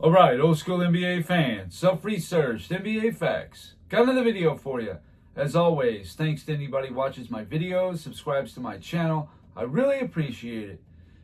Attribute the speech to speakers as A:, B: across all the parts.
A: All right, old school NBA fans, self-researched NBA facts. Got another video for you. As always, thanks to anybody who watches my videos, subscribes to my channel. I really appreciate it.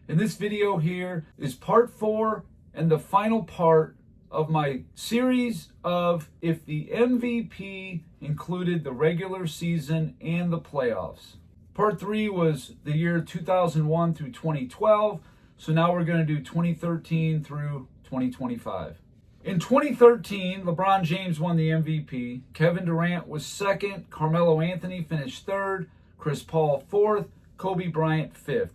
A: And this video here is part 4 and the final part of my series of if the MVP included the regular season and the playoffs. Part 3 was the year 2001 through 2012. So now we're going to do 2013 through 2025. In 2013, LeBron James won the MVP. Kevin Durant was second. Carmelo Anthony finished third. Chris Paul fourth. Kobe Bryant fifth.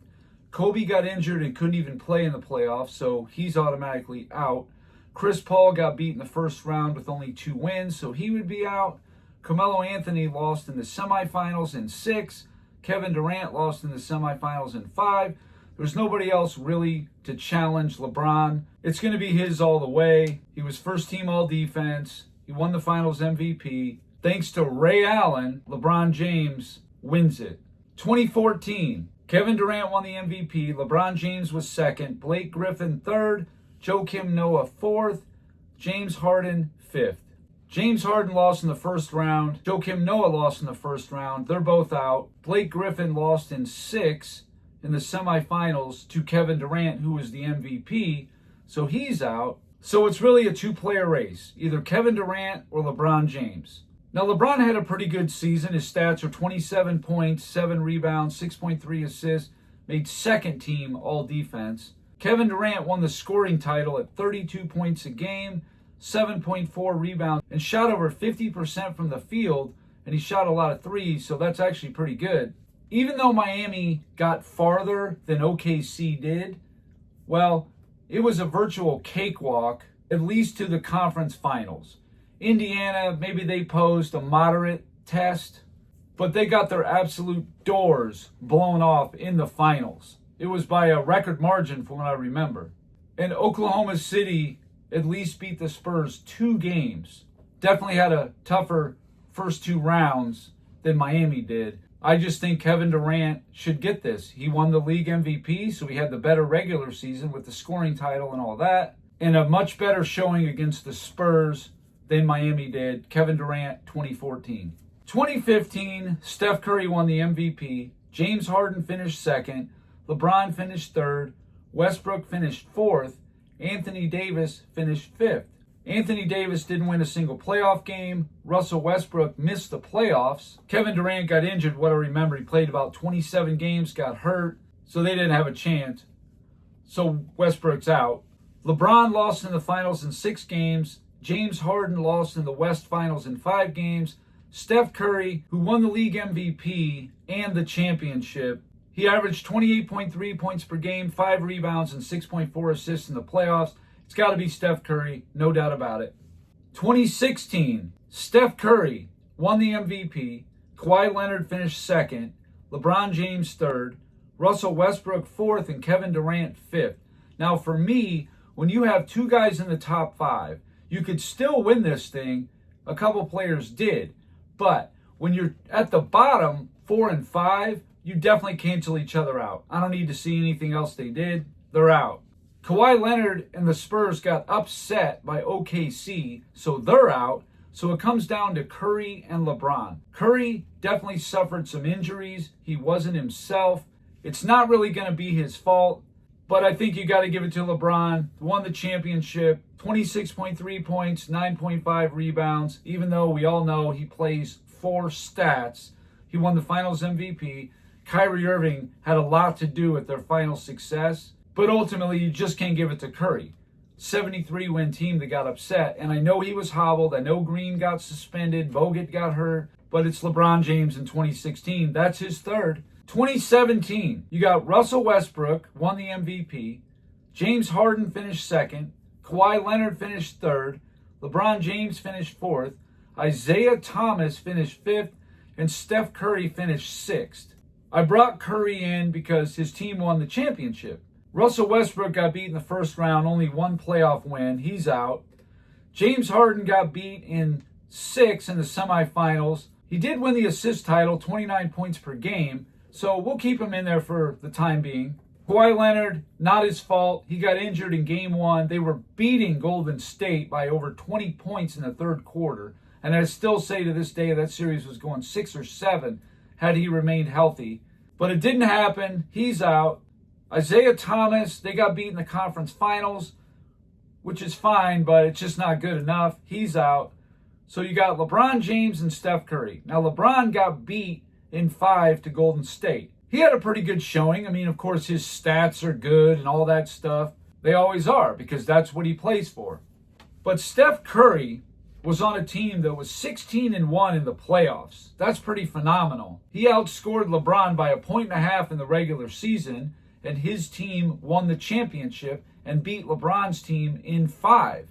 A: Kobe got injured and couldn't even play in the playoffs, so he's automatically out. Chris Paul got beat in the first round with only 2 wins, so he would be out. Carmelo Anthony lost in the semifinals in 6. Kevin Durant lost in the semifinals in 5. There's nobody else really to challenge LeBron. It's going to be his all the way. He was first team all defense. He won the finals MVP. Thanks to Ray Allen, LeBron James wins it. 2014, Kevin Durant won the MVP. LeBron James was second. Blake Griffin third. Joakim Noah fourth. James Harden fifth. James Harden lost in the first round. Joakim Noah lost in the first round. They're both out. Blake Griffin lost in 6 in the semifinals to Kevin Durant, who was the MVP, so he's out. So it's really a 2-player race, either Kevin Durant or LeBron James. Now, LeBron had a pretty good season. His stats are 27 points, 7 rebounds, 6.3 assists, made second team all defense. Kevin Durant won the scoring title at 32 points a game, 7.4 rebounds, and shot over 50% from the field, and he shot a lot of threes, so that's actually pretty good. Even though Miami got farther than OKC did, well, it was a virtual cakewalk, at least to the conference finals. Indiana, maybe they posed a moderate test, but they got their absolute doors blown off in the finals. It was by a record margin from what I remember. And Oklahoma City at least beat the Spurs 2 games. Definitely had a tougher first 2 rounds than Miami did. I just think Kevin Durant should get this. He won the league MVP, so he had the better regular season with the scoring title and all that, and a much better showing against the Spurs than Miami did. Kevin Durant, 2014. 2015, Steph Curry won the MVP. James Harden finished second. LeBron finished third. Westbrook finished fourth. Anthony Davis finished fifth. Anthony Davis didn't win a single playoff game. Russell Westbrook missed the playoffs. Kevin Durant got injured. What I remember, he played about 27 games, got hurt, so they didn't have a chance. So Westbrook's out. LeBron lost in the finals in 6 games. James Harden lost in the West Finals in 5 games. Steph Curry, who won the league MVP and the championship, he averaged 28.3 points per game, 5 rebounds, and 6.4 assists in the playoffs. It's got to be Steph Curry, no doubt about it. 2016, Steph Curry won the MVP. Kawhi Leonard finished second. LeBron James third. Russell Westbrook fourth, and Kevin Durant fifth. Now, for me, when you have 2 guys in the top 5, you could still win this thing. A couple players did. But when you're at the bottom, 4 and 5, you definitely cancel each other out. I don't need to see anything else they did. They're out. Kawhi Leonard and the Spurs got upset by OKC, so they're out. So it comes down to Curry and LeBron. Curry definitely suffered some injuries. He wasn't himself. It's not really going to be his fault, but I think you got to give it to LeBron. He won the championship, 26.3 points, 9.5 rebounds, even though we all know he plays 4 stats. He won the finals MVP. Kyrie Irving had a lot to do with their final success. But ultimately, you just can't give it to Curry. 73-win team that got upset. And I know he was hobbled. I know Green got suspended. Bogut got hurt. But it's LeBron James in 2016. That's his third. 2017, you got Russell Westbrook, won the MVP. James Harden finished second. Kawhi Leonard finished third. LeBron James finished fourth. Isaiah Thomas finished fifth. And Steph Curry finished sixth. I brought Curry in because his team won the championship. Russell Westbrook got beat in the first round, only 1 playoff win. He's out. James Harden got beat in 6 in the semifinals. He did win the assist title, 29 points per game, so we'll keep him in there for the time being. Kawhi Leonard, not his fault. He got injured in game 1. They were beating Golden State by over 20 points in the third quarter. And I still say to this day that series was going 6 or 7 had he remained healthy. But it didn't happen. He's out. Isaiah Thomas, they got beat in the conference finals, which is fine, but it's just not good enough. He's out. So you got LeBron James and Steph Curry. Now, LeBron got beat in 5 to Golden State. He had a pretty good showing. I mean, of course, his stats are good and all that stuff. They always are because that's what he plays for. But Steph Curry was on a team that was 16-1 in the playoffs. That's pretty phenomenal. He outscored LeBron by 1.5 points in the regular season, and his team won the championship and beat LeBron's team in 5.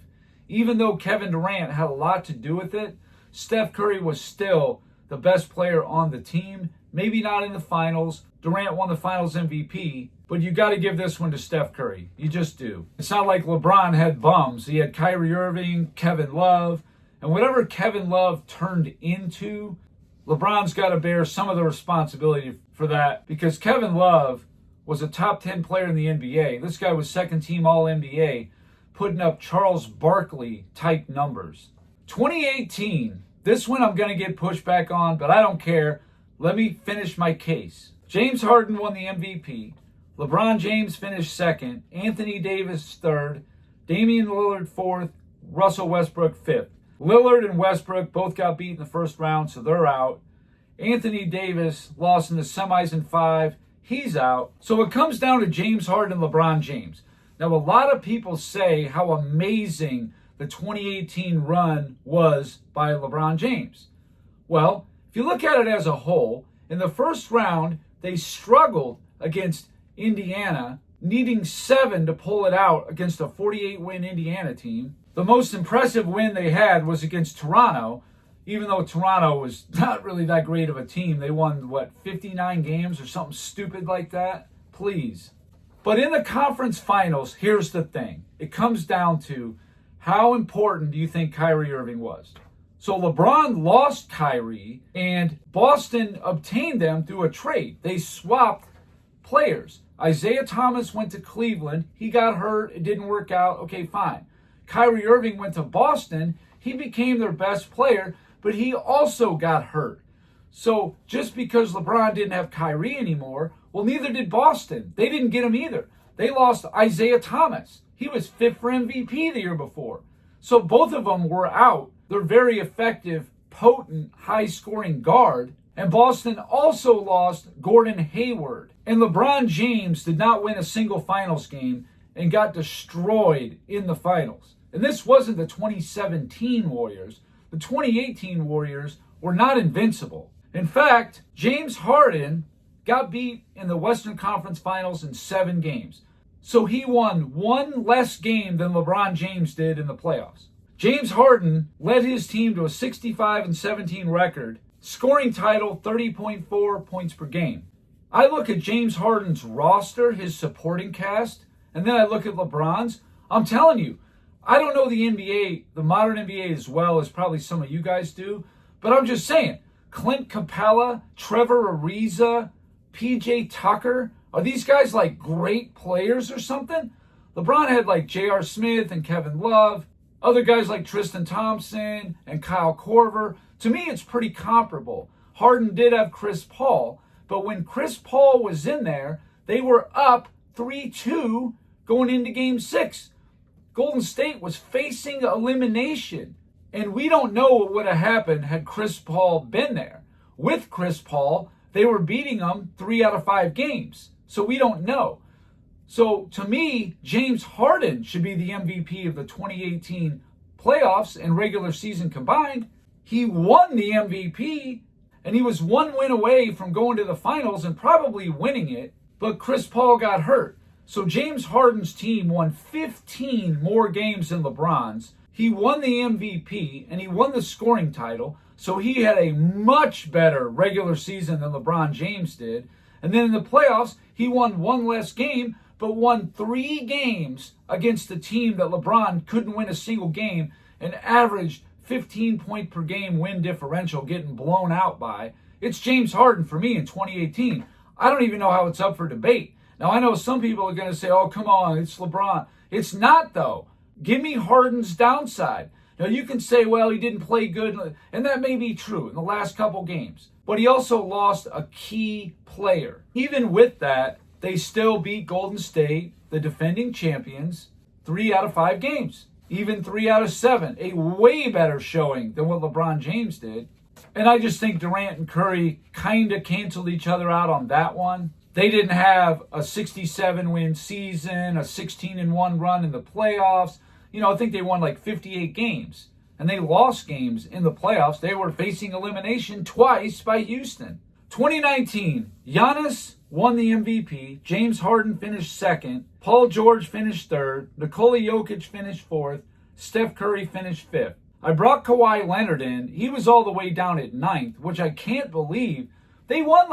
A: Even though Kevin Durant had a lot to do with it, Steph Curry was still the best player on the team. Maybe not in the finals. Durant won the finals MVP, but you got to give this one to Steph Curry. You just do. It's not like LeBron had bums. He had Kyrie Irving, Kevin Love, and whatever Kevin Love turned into, LeBron's got to bear some of the responsibility for that because Kevin Love was a top 10 player in the NBA. This guy was second team All-NBA, putting up Charles Barkley type numbers. 2018, this one I'm going to get pushed back on, but I don't care. Let me finish my case. James Harden won the MVP. LeBron James finished second. Anthony Davis third. Damian Lillard fourth. Russell Westbrook fifth. Lillard and Westbrook both got beat in the first round, so they're out. Anthony Davis lost in the semis in 5. He's out. So it comes down to James Harden and LeBron James. Now, a lot of people say how amazing the 2018 run was by LeBron James. Well, if you look at it as a whole, in the first round, they struggled against Indiana, needing 7 to pull it out against a 48-win Indiana team. The most impressive win they had was against Toronto, even though Toronto was not really that great of a team. They won, 59 games or something stupid like that? Please. But in the conference finals, here's the thing. It comes down to how important do you think Kyrie Irving was? So LeBron lost Kyrie, and Boston obtained them through a trade. They swapped players. Isaiah Thomas went to Cleveland. He got hurt. It didn't work out. Okay, fine. Kyrie Irving went to Boston. He became their best player, but he also got hurt. So just because LeBron didn't have Kyrie anymore, well, neither did Boston. They didn't get him either. They lost Isaiah Thomas. He was fifth for MVP the year before. So both of them were out. They're very effective, potent, high-scoring guard. And Boston also lost Gordon Hayward. And LeBron James did not win a single finals game and got destroyed in the finals. And this wasn't the 2017 Warriors. The 2018 Warriors were not invincible. In fact, James Harden got beat in the Western Conference Finals in 7 games. So he won 1 less game than LeBron James did in the playoffs. James Harden led his team to a 65-17 record, scoring title 30.4 points per game. I look at James Harden's roster, his supporting cast, and then I look at LeBron's. I'm telling you, I don't know the NBA, the modern NBA as well as probably some of you guys do, but I'm just saying, Clint Capella, Trevor Ariza, PJ Tucker, are these guys like great players or something? LeBron had like J.R. Smith and Kevin Love, other guys like Tristan Thompson and Kyle Korver. To me, it's pretty comparable. Harden did have Chris Paul, but when Chris Paul was in there, they were up 3-2 going into Game 6. Golden State was facing elimination, and we don't know what would have happened had Chris Paul been there. With Chris Paul, they were beating them 3 out of 5 games, so we don't know. So to me, James Harden should be the MVP of the 2018 playoffs and regular season combined. He won the MVP, and he was 1 win away from going to the finals and probably winning it, but Chris Paul got hurt. So James Harden's team won 15 more games than LeBron's. He won the MVP, and he won the scoring title, so he had a much better regular season than LeBron James did. And then in the playoffs, he won 1 less game, but won 3 games against a team that LeBron couldn't win a single game and averaged 15 point per game win differential, getting blown out by. It's James Harden for me in 2018. I don't even know how it's up for debate. Now, I know some people are going to say, oh, come on, it's LeBron. It's not, though. Give me Harden's downside. Now, you can say, well, he didn't play good, and that may be true in the last couple games. But he also lost a key player. Even with that, they still beat Golden State, the defending champions, 3 out of 5 games. Even 3 out of 7. A way better showing than what LeBron James did. And I just think Durant and Curry kind of canceled each other out on that one. They didn't have a 67-win season, a 16-1 run in the playoffs. I think they won like 58 games. And they lost games in the playoffs. They were facing elimination twice by Houston. 2019, Giannis won the MVP. James Harden finished second. Paul George finished third. Nikola Jokic finished fourth. Steph Curry finished fifth. I brought Kawhi Leonard in. He was all the way down at ninth, which I can't believe. They won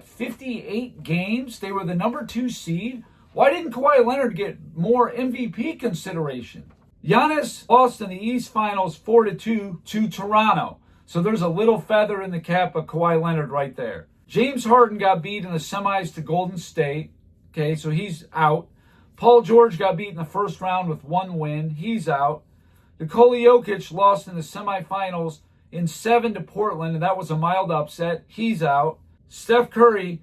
A: 58 games? They were the number 2 seed? Why didn't Kawhi Leonard get more MVP consideration? Giannis lost in the East Finals 4-2 to Toronto. So there's a little feather in the cap of Kawhi Leonard right there. James Harden got beat in the semis to Golden State. Okay, so he's out. Paul George got beat in the first round with 1 win. He's out. Nikola Jokic lost in the semifinals in 7 to Portland, and that was a mild upset. He's out. Steph Curry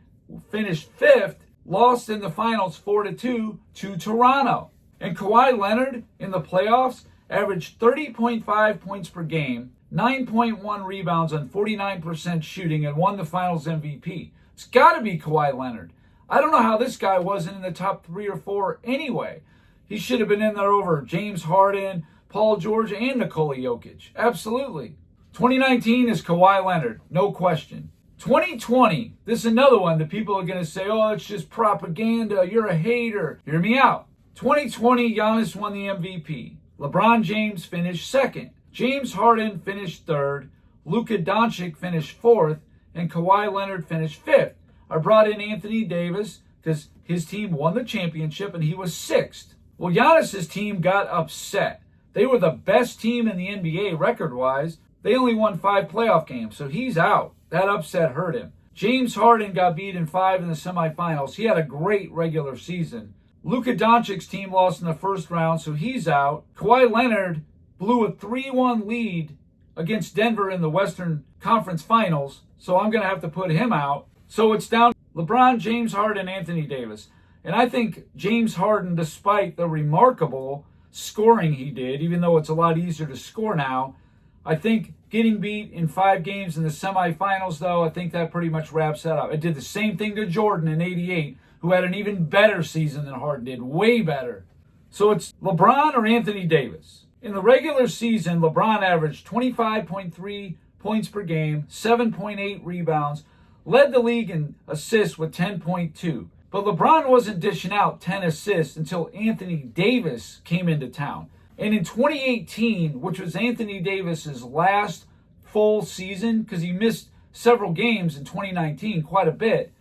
A: finished 5th, lost in the finals 4-2 to Toronto. And Kawhi Leonard in the playoffs averaged 30.5 points per game, 9.1 rebounds on 49% shooting, and won the finals MVP. It's got to be Kawhi Leonard. I don't know how this guy wasn't in the top 3 or 4 anyway. He should have been in there over James Harden, Paul George, and Nikola Jokic. Absolutely. 2019 is Kawhi Leonard, no question. 2020, this is another one that people are going to say, oh, it's just propaganda, you're a hater. Hear me out. 2020, Giannis won the MVP. LeBron James finished second. James Harden finished third. Luka Doncic finished fourth. And Kawhi Leonard finished fifth. I brought in Anthony Davis because his team won the championship and he was sixth. Well, Giannis's team got upset. They were the best team in the NBA record-wise. They only won 5 playoff games, so he's out. That upset hurt him. James Harden got beat in 5 in the semifinals. He had a great regular season. Luka Doncic's team lost in the first round, so he's out. Kawhi Leonard blew a 3-1 lead against Denver in the Western Conference Finals, so I'm going to have to put him out. So it's down to LeBron, James Harden, Anthony Davis. And I think James Harden, despite the remarkable scoring he did, even though it's a lot easier to score now, I think getting beat in 5 games in the semifinals, though, I think that pretty much wraps that up. It did the same thing to Jordan in '88, who had an even better season than Harden did, way better. So it's LeBron or Anthony Davis. In the regular season, LeBron averaged 25.3 points per game, 7.8 rebounds, led the league in assists with 10.2. But LeBron wasn't dishing out 10 assists until Anthony Davis came into town. And in 2018, which was Anthony Davis's last full season, because he missed several games in 2019, quite a bit,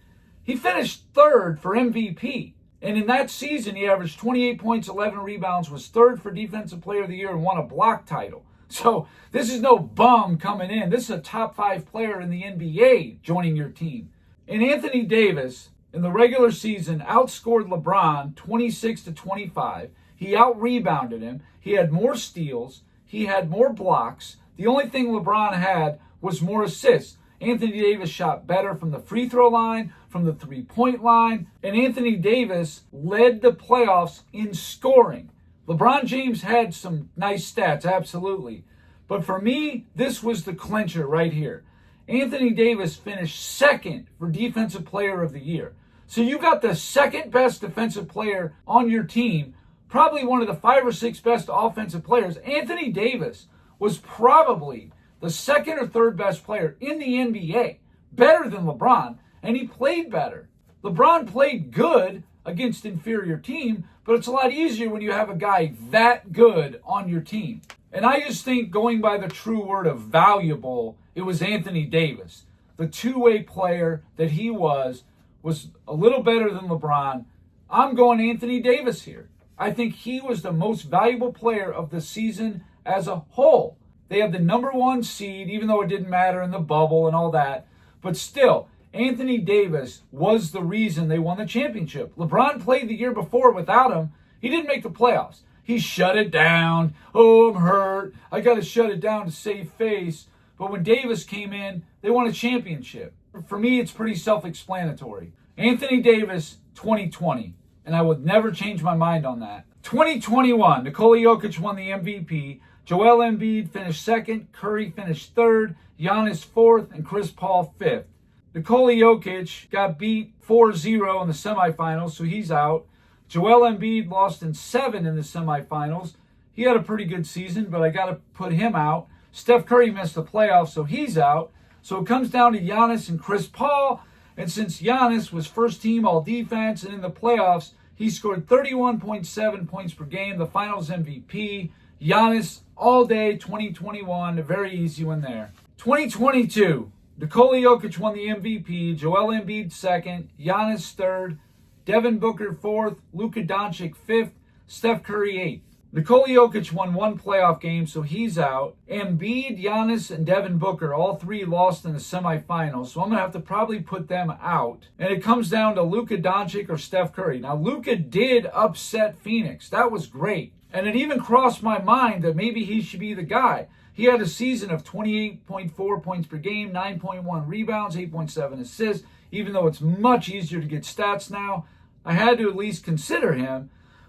A: he finished third for MVP. And in that season, he averaged 28 points, 11 rebounds, was third for Defensive Player of the Year, and won a block title. So this is no bum coming in. This is a top 5 player in the NBA joining your team. And Anthony Davis, in the regular season, outscored LeBron 26-25. He out-rebounded him. He had more steals. He had more blocks. The only thing LeBron had was more assists. Anthony Davis shot better from the free throw line, from the three-point line, and Anthony Davis led the playoffs in scoring. LeBron James had some nice stats, absolutely. But for me, this was the clincher right here. Anthony Davis finished second for Defensive Player of the Year. So you got the second best defensive player on your team, probably one of the 5 or 6 best offensive players. Anthony Davis was probably the second or third best player in the NBA, better than LeBron, and he played better. LeBron played good against inferior team, but it's a lot easier when you have a guy that good on your team. And I just think, going by the true word of valuable, it was Anthony Davis. The two-way player that he was a little better than LeBron. I'm going Anthony Davis here. I think he was the most valuable player of the season as a whole. They had the number 1 seed, even though it didn't matter in the bubble and all that. But still, Anthony Davis was the reason they won the championship. LeBron played the year before without him. He didn't make the playoffs. He shut it down. Oh, I'm hurt. I got to shut it down to save face. But when Davis came in, they won a championship. For me, it's pretty self-explanatory. Anthony Davis, 2020. And I would never change my mind on that. 2021, Nikola Jokic won the MVP. Joel Embiid finished second. Curry finished third. Giannis fourth. And Chris Paul fifth. Nikola Jokic got beat 4-0 in the semifinals, so he's out. Joel Embiid lost in 7 in the semifinals. He had a pretty good season, but I got to put him out. Steph Curry missed the playoffs, so he's out. So it comes down to Giannis and Chris Paul. And since Giannis was first team all defense and in the playoffs, he scored 31.7 points per game, the finals MVP. Giannis all day 2021, a very easy one there. 2022, Nikola Jokic won the MVP, Joel Embiid second, Giannis third, Devin Booker fourth, Luka Doncic fifth, Steph Curry eighth. Nikola Jokic won 1 playoff game, so he's out. Embiid, Giannis, and Devin Booker, all 3 lost in the semifinals, so I'm going to have to probably put them out. And it comes down to Luka Doncic or Steph Curry. Now, Luka did upset Phoenix. That was great. And it even crossed my mind that maybe he should be the guy. He had a season of 28.4 points per game, 9.1 rebounds, 8.7 assists. Even though it's much easier to get stats now, I had to at least consider him.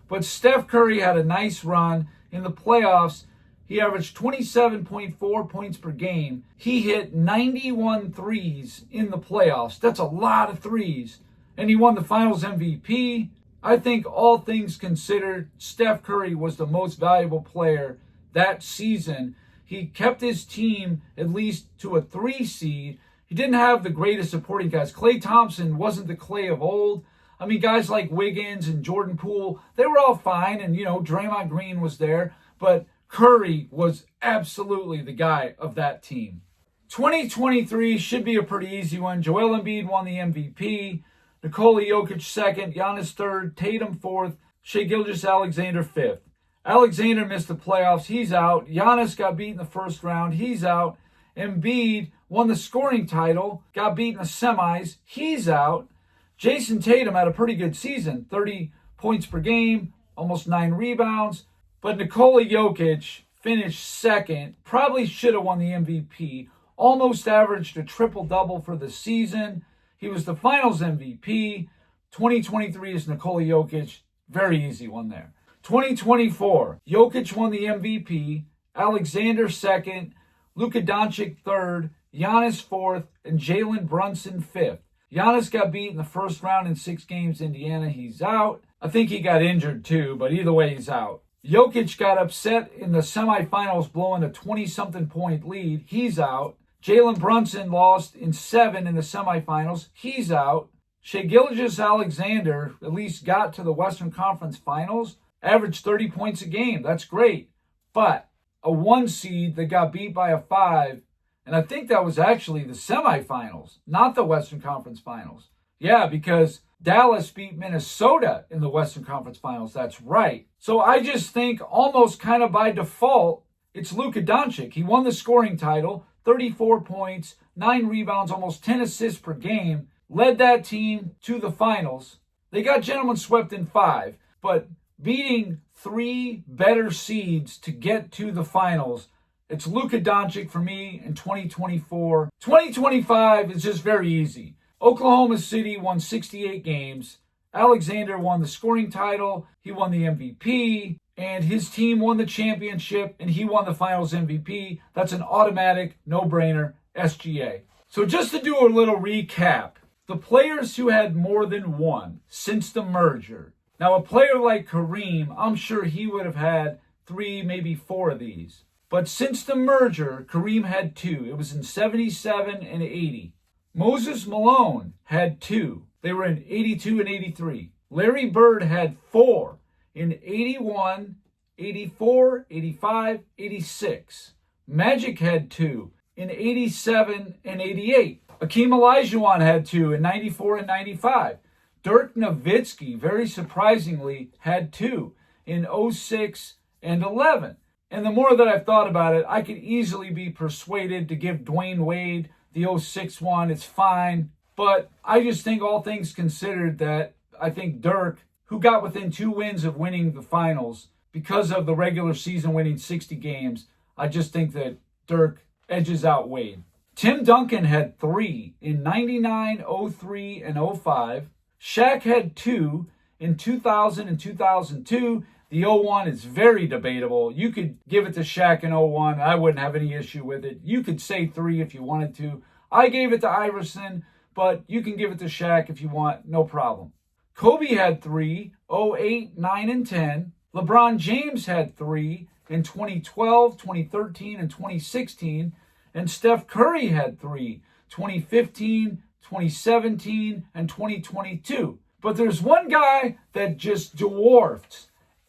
A: But Steph Curry had a nice run in the playoffs. He averaged 27.4 points per game. He hit 91 threes in the playoffs. That's a lot of threes. And he won the finals MVP. I think all things considered, Steph Curry was the most valuable player that season. He kept his team at least to a 3 seed. He didn't have the greatest supporting guys. Klay Thompson wasn't the Klay of old. I mean, guys like Wiggins and Jordan Poole, they were all fine. And, Draymond Green was there. But Curry was absolutely the guy of that team. 2023 should be a pretty easy one. Joel Embiid won the MVP. Nikola Jokic second. Giannis third. Tatum fourth. Shai Gilgeous-Alexander fifth. Alexander missed the playoffs. He's out. Giannis got beat in the first round. He's out. Embiid won the scoring title. Got beat in the semis. He's out. Jason Tatum had a pretty good season. 30 points per game. Almost 9 rebounds. But Nikola Jokic finished second. Probably should have won the MVP. Almost averaged a triple-double for the season. He was the finals MVP. 2023 is Nikola Jokic. Very easy one there. 2024, Jokic won the MVP, Alexander second, Luka Doncic third, Giannis fourth, and Jalen Brunson fifth. Giannis got beat in the first round in 6 games. Indiana, he's out. I think he got injured too, but either way, he's out. Jokic got upset in the semifinals, blowing a 20-something point lead. He's out. Jalen Brunson lost in 7 in the semifinals. He's out. Shai Gilgeous-Alexander at least got to the Western Conference Finals. Averaged 30 points a game. That's great. But a 1 seed that got beat by a 5, and I think that was actually the semifinals, not the Western Conference Finals. Yeah, because Dallas beat Minnesota in the Western Conference Finals. That's right. So I just think almost kind of by default, it's Luka Doncic. He won the scoring title, 34 points, 9 rebounds, almost 10 assists per game, led that team to the finals. They got gentlemen swept in 5, but beating 3 better seeds to get to the finals, it's Luka Doncic for me in 2024. 2025 is just very easy. Oklahoma City won 68 games. Alexander won the scoring title. He won the MVP. And his team won the championship. And he won the finals MVP. That's an automatic, no-brainer, SGA. So just to do a little recap, the players who had more than 1 since the merger. Now, a player like Kareem, I'm sure he would have had 3, maybe 4 of these. But since the merger, Kareem had 2. It was in 77 and 80. Moses Malone had 2. They were in 82 and 83. Larry Bird had 4 in 81, 84, 85, 86. Magic had 2 in 87 and 88. Akeem Olajuwon had 2 in 94 and 95. Dirk Nowitzki, very surprisingly, had 2 in 06 and 11. And the more that I've thought about it, I could easily be persuaded to give Dwayne Wade the 06 one. It's fine. But I just think, all things considered, that I think Dirk, who got within 2 wins of winning the finals because of the regular season winning 60 games, I just think that Dirk edges out Wade. Tim Duncan had 3 in 99, 03, and 05. Shaq had 2 in 2000 and 2002. The 01 is very debatable. You could give it to Shaq in 01. I wouldn't have any issue with it. You could say 3 if you wanted to. I gave it to Iverson, but you can give it to Shaq if you want. No problem. Kobe had 3, 08, 9, and 10. LeBron James had 3 in 2012, 2013, and 2016. And Steph Curry had 3, 2015, 2017, and 2022. But there's one guy that just dwarfed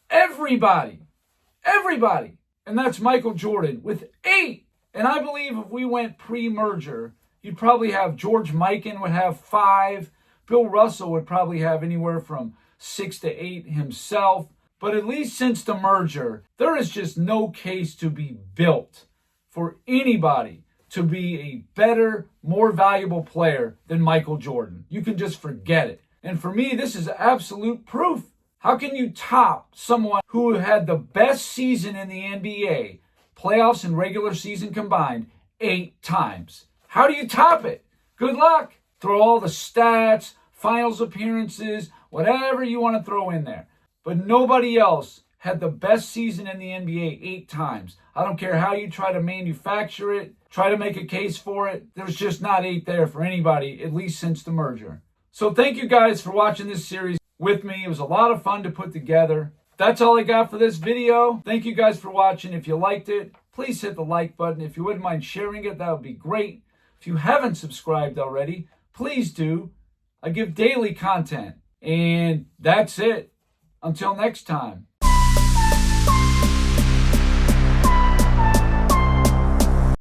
A: everybody, and that's Michael Jordan with 8. And I believe if we went pre-merger, you'd probably have George Mikan would have 5. Bill Russell would probably have anywhere from 6 to 8 himself. But at least since the merger, there is just no case to be built for anybody to be a better, more valuable player than Michael Jordan. You can just forget it. And for me, this is absolute proof. How can you top someone who had the best season in the NBA, playoffs and regular season combined, 8 times? How do you top it? Good luck. Throw all the stats, finals appearances, whatever you want to throw in there. But nobody else had the best season in the NBA 8 times. I don't care how you try to manufacture it, try to make a case for it. There's just not 8 there for anybody, at least since the merger. So thank you guys for watching this series with me. It was a lot of fun to put together. That's all I got for this video. Thank you guys for watching. If you liked it, please hit the like button. If you wouldn't mind sharing it, that would be great. If you haven't subscribed already, please do. I give daily content. And that's it. Until next time.